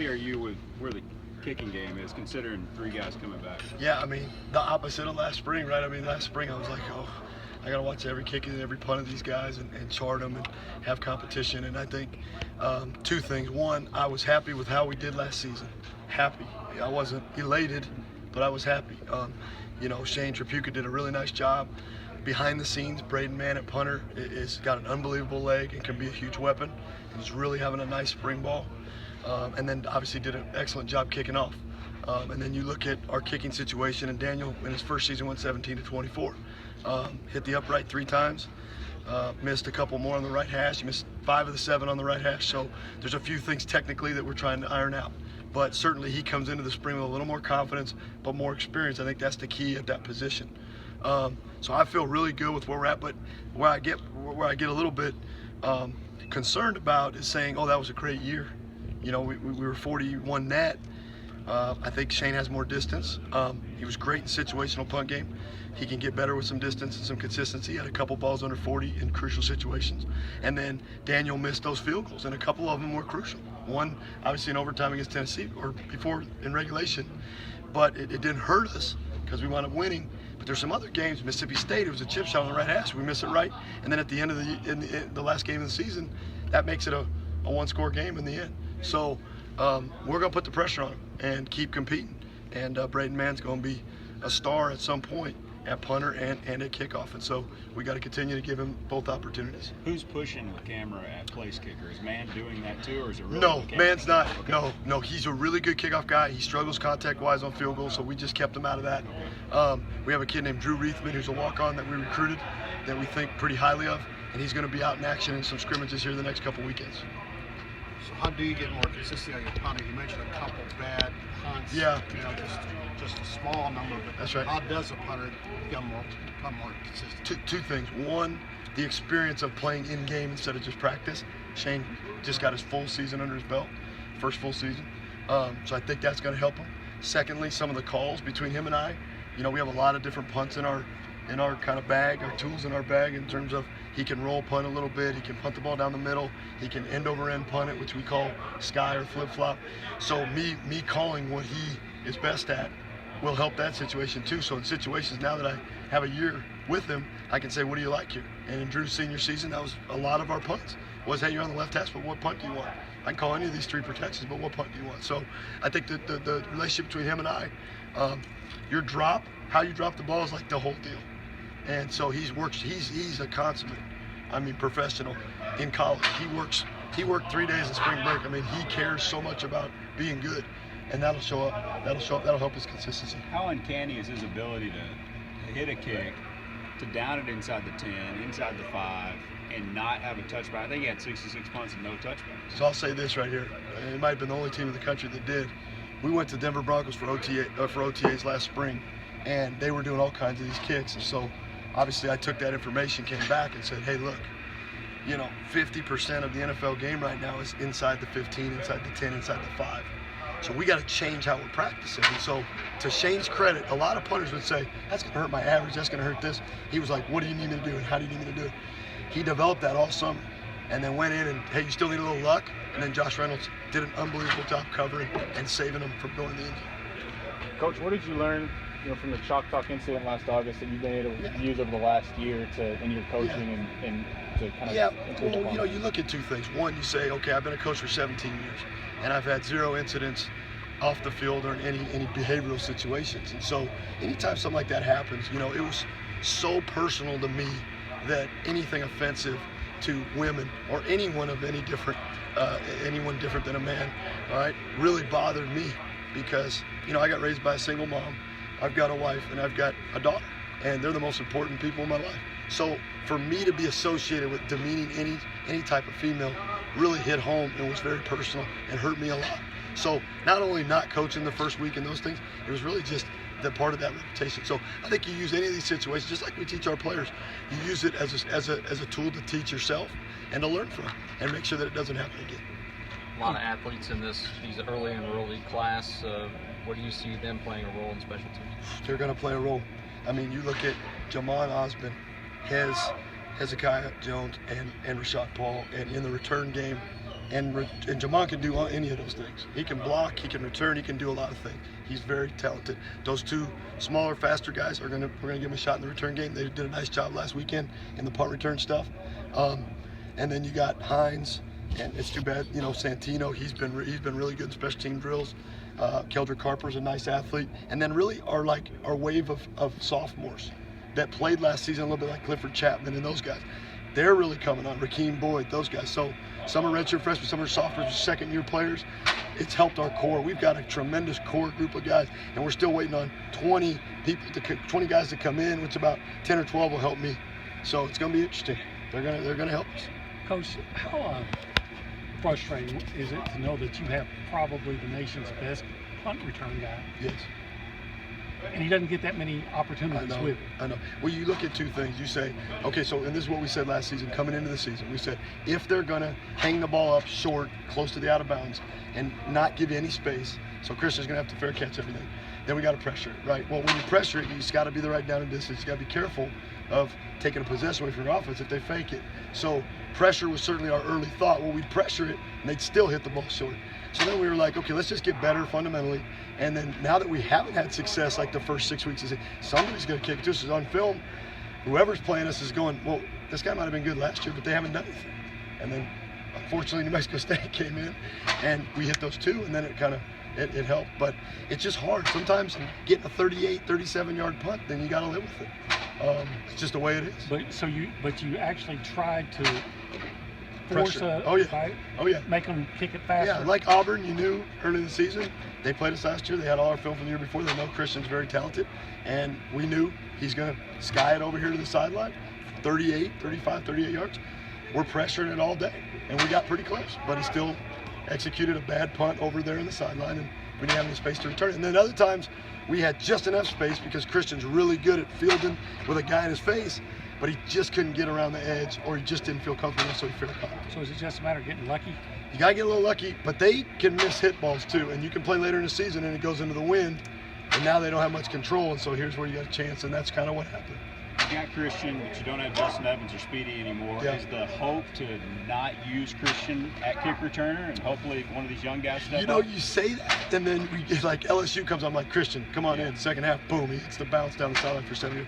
Are you with where the kicking game is, considering 3 guys coming back? Yeah, I mean, the opposite of last spring, right? I mean, last spring I was like, oh, I got to watch every kick and every punt of these guys and chart them and have competition. And I think 2 things. One, I was happy with how we did last season. Happy. I wasn't elated, but I was happy. Shane Trapuka did a really nice job. Behind the scenes, Braden Mann at punter is got an unbelievable leg and can be a huge weapon. He's really having a nice spring ball. And then obviously did an excellent job kicking off. And then you look at our kicking situation, and Daniel in his first season went 17 to 24. Hit the upright 3 times, missed a couple more on the right hash. He missed 5 of the 7 on the right hash. So there's a few things technically that we're trying to iron out. But certainly he comes into the spring with a little more confidence, but more experience. I think that's the key at that position. So I feel really good with where we're at. But where I get a little bit concerned about is saying, oh, that was a great year. We were 41 net. I think Shane has more distance. He was great in situational punt game. He can get better with some distance and some consistency. He had a couple balls under 40 in crucial situations. And then Daniel missed those field goals, and a couple of them were crucial. One, obviously in overtime against Tennessee, or before in regulation. But it didn't hurt us because we wound up winning. But there's some other games. Mississippi State, it was a chip shot on the right hash. We miss it right. And then at the end of the last game of the season, that makes it a 1-score game in the end. So we're going to put the pressure on him and keep competing. And Braden Mann's going to be a star at some point at punter and at kickoff. And so we got to continue to give him both opportunities. Who's pushing the camera at place kicker? Is Mann doing that too, or is it really No, Mann's not. Okay. No, he's a really good kickoff guy. He struggles contact-wise on field goals, so we just kept him out of that. We have a kid named Drew Reithman who's a walk-on that we recruited that we think pretty highly of, and he's going to be out in action in some scrimmages here the next couple weekends. So how do you get more consistency on your punting? You mentioned a couple bad hunts. Yeah. Just a small number. But that's right. How does a punter become more consistent? Two things. One, the experience of playing in game instead of just practice. Shane just got his full season under his belt, first full season. So I think that's going to help him. Secondly, some of the calls between him and I. We have a lot of different punts in our kind of bag, our tools in our bag, in terms of he can roll punt a little bit, he can punt the ball down the middle, he can end over end punt it, which we call sky or flip flop. So me calling what he is best at will help that situation too. So in situations now that I have a year with him, I can say, what do you like here? And in Drew's senior season, that was a lot of our punts. Was, hey, you're on the left hash, but what punt do you want? I can call any of these 3 protections, but what punt do you want? So I think that the relationship between him and I, your drop, how you drop the ball is like the whole deal. And so he's a consummate, professional in college. He worked 3 days in spring break. He cares so much about being good, and that'll show up. That'll help his consistency. How uncanny is his ability to hit a kick, to down it inside the 10, inside the 5, and not have a touchback? I think he had 66 punts and no touchbacks. So I'll say this right here. It might have been the only team in the country that did. We went to Denver Broncos for OTAs last spring, and they were doing all kinds of these kicks. And so obviously I took that information, came back and said, hey, look, 50% of the NFL game right now is inside the 15, inside the 10, inside the 5. So we got to change how we're practicing. And so to Shane's credit, a lot of punters would say, that's going to hurt my average, that's going to hurt this. He was like, what do you need me to do and how do you need me to do it? He developed that all summer and then went in and, hey, you still need a little luck? And then Josh Reynolds did an unbelievable job covering and saving him from going to the end zone. Coach, what did you learn from the Chalk Talk incident last August that you've been able to use over the last year in your coaching and to kind of improve upon? You look at 2 things. One, you say, okay, I've been a coach for 17 years, and I've had 0 incidents off the field or in any behavioral situations. And so anytime something like that happens, it was so personal to me that anything offensive to women or anyone of any different, anyone different than a man, all right, really bothered me because, I got raised by a single mom. I've got a wife and I've got a daughter, and they're the most important people in my life. So for me to be associated with demeaning any type of female really hit home and was very personal and hurt me a lot. So not only not coaching the first week and those things, it was really just the part of that reputation. So I think you use any of these situations, just like we teach our players, you use it as a tool to teach yourself and to learn from and make sure that it doesn't happen again. A lot of athletes in these early enrollee class. What do you see them playing a role in special teams? They're going to play a role. You look at Jamon Osmond, Hezekiah Jones, and Rashad Paul, and in the return game, And Jamon can do any of those things. He can block, he can return, he can do a lot of things. He's very talented. Those two smaller, faster guys we're gonna give him a shot in the return game. They did a nice job last weekend in the punt return stuff. And then you got Hines, and it's too bad, Santino. He's been really good in special team drills. Keldrick Harper's a nice athlete, and then really our wave of sophomores that played last season a little bit like Clifford Chapman and those guys. They're really coming on. Rakeem Boyd, those guys. So some are redshirt freshmen, some are sophomores, second-year players. It's helped our core. We've got a tremendous core group of guys, and we're still waiting on 20 guys to come in, which about 10 or 12 will help me. So it's going to be interesting. They're gonna help us. Coach, how frustrating is it to know that you have probably the nation's best punt return guy, Yes. and he doesn't get that many opportunities with it? I know. Well, you look at two things. You say, okay, so, and this is what we said last season, coming into the season. We said, if they're going to hang the ball up short, close to the out of bounds, and not give you any space, so Christian's going to have to fair catch everything, then we got to pressure it, right? Well, when you pressure it, you just got to be the right down and distance. You got to be careful of taking a possession away from your offense if they fake it. So pressure was certainly our early thought. Well, we'd pressure it, and they'd still hit the ball short. So then we were like, okay, let's just get better fundamentally. And then now that we haven't had success like the first 6 weeks, somebody's going to kick it. This is on film. Whoever's playing us is going, well, this guy might have been good last year, but they haven't done anything. And then, unfortunately, New Mexico State came in, and we hit those two, and then it helped. But it's just hard. Sometimes getting a 38, 37-yard punt, then you got to live with it. It's just the way it is. But you actually tried to force Pressure. make them kick it faster. Yeah, like Auburn, you knew early in the season, they played us last year. They had all our film from the year before. They know Christian's very talented. And we knew he's going to sky it over here to the sideline, 38 yards. We're pressuring it all day. And we got pretty close. But he still executed a bad punt over there in the sideline, and we didn't have any space to return it. And then other times, we had just enough space because Christian's really good at fielding with a guy in his face, but he just couldn't get around the edge, or he just didn't feel comfortable, so he fair caught. So is it just a matter of getting lucky? You got to get a little lucky, but they can miss hit balls too, and you can play later in the season and it goes into the wind, and now they don't have much control, and so here's where you got a chance, and that's kind of what happened. You got Christian, but you don't have Justin Evans or Speedy anymore. Yeah. Is the hope to not use Christian at kick returner, and hopefully one of these young guys step up? You say that, and then we get like LSU comes. I'm like, Christian, come on in. Second half, boom, he hits the bounce down the sideline for 7 years.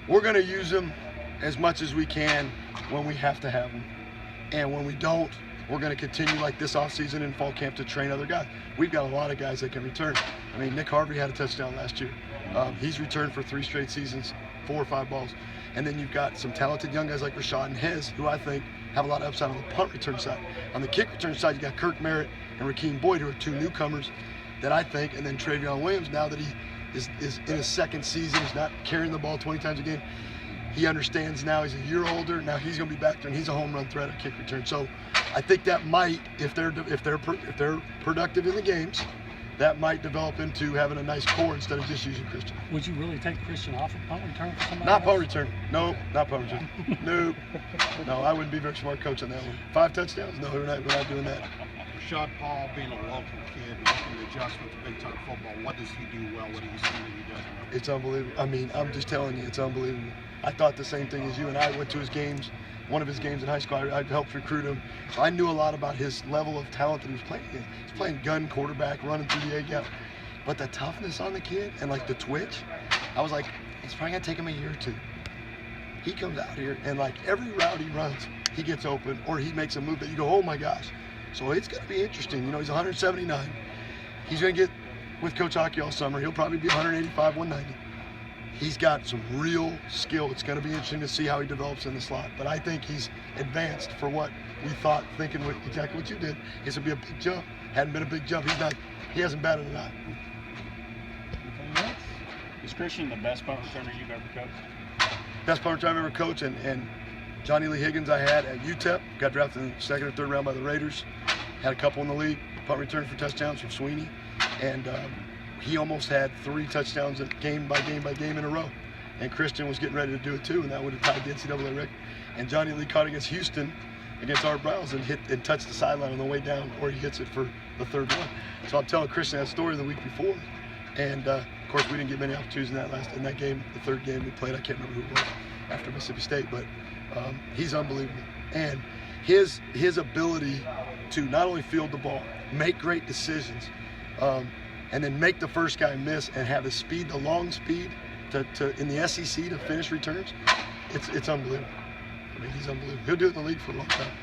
We're gonna use him as much as we can when we have to have him, and when we don't, we're gonna continue like this offseason and fall camp to train other guys. We've got a lot of guys that can return. I mean, Nick Harvey had a touchdown last year. He's returned for 3 straight seasons, 4 or 5 balls. And then you've got some talented young guys like Rashad and Hez, who I think have a lot of upside on the punt return side. On the kick return side, you got Kirk Merritt and Rakeem Boyd, who are 2 newcomers that I think, and then Travion Williams, now that he is in his 2nd season, he's not carrying the ball 20 times a game. He understands now he's a year older. Now he's going to be back there, and he's a home run threat at kick return. So I think that might, if they're productive in the games, that might develop into having a nice core instead of just using Christian. Would you really take Christian off of punt return for somebody Not else? punt return. No, not punt return. Nope. No, I wouldn't be a very smart coach on that one. 5 touchdowns? No, we're not doing that. Rashad Paul, being a local kid, making the adjustment to big time football, what does he do well? What do you see that he doesn't? It's unbelievable. I mean, I'm just telling you, it's unbelievable. I thought the same thing as you, and I went to his games, one of his games in high school. I helped recruit him. So I knew a lot about his level of talent that he was playing. He's playing gun quarterback, running through the A-gap. But the toughness on the kid and like the twitch, I was like, it's probably gonna take him a year or 2. He comes out here and like every route he runs, he gets open or he makes a move that you go, oh my gosh. So it's gonna be interesting. He's 179. He's gonna get with Coach Hockey all summer. He'll probably be 185, 190. He's got some real skill. It's going to be interesting to see how he develops in the slot. But I think he's advanced for what we thought, thinking with exactly what you did. It's going to be a big jump. Hadn't been a big jump. He hasn't batted an eye. Is Christian the best punt returner you've ever coached? Best punt returner I've ever coached. And Johnny Lee Higgins I had at UTEP. Got drafted in the 2nd or 3rd round by the Raiders. Had a couple in the league. Punt return for touchdowns from Sweeney. And he almost had 3 touchdowns game by game in a row. And Christian was getting ready to do it too, and that would have tied the NCAA record. And Johnny Lee caught against Houston, against Art Browns, and touched the sideline on the way down, or he hits it for the 3rd one. So I'm telling Christian that story the week before. And of course, we didn't get many opportunities in that game, the 3rd game we played. I can't remember who it was after Mississippi State, but he's unbelievable. And his ability to not only field the ball, make great decisions, and then make the first guy miss and have the speed, the long speed to in the SEC to finish returns, it's unbelievable. I mean, he's unbelievable. He'll do it in the league for a long time.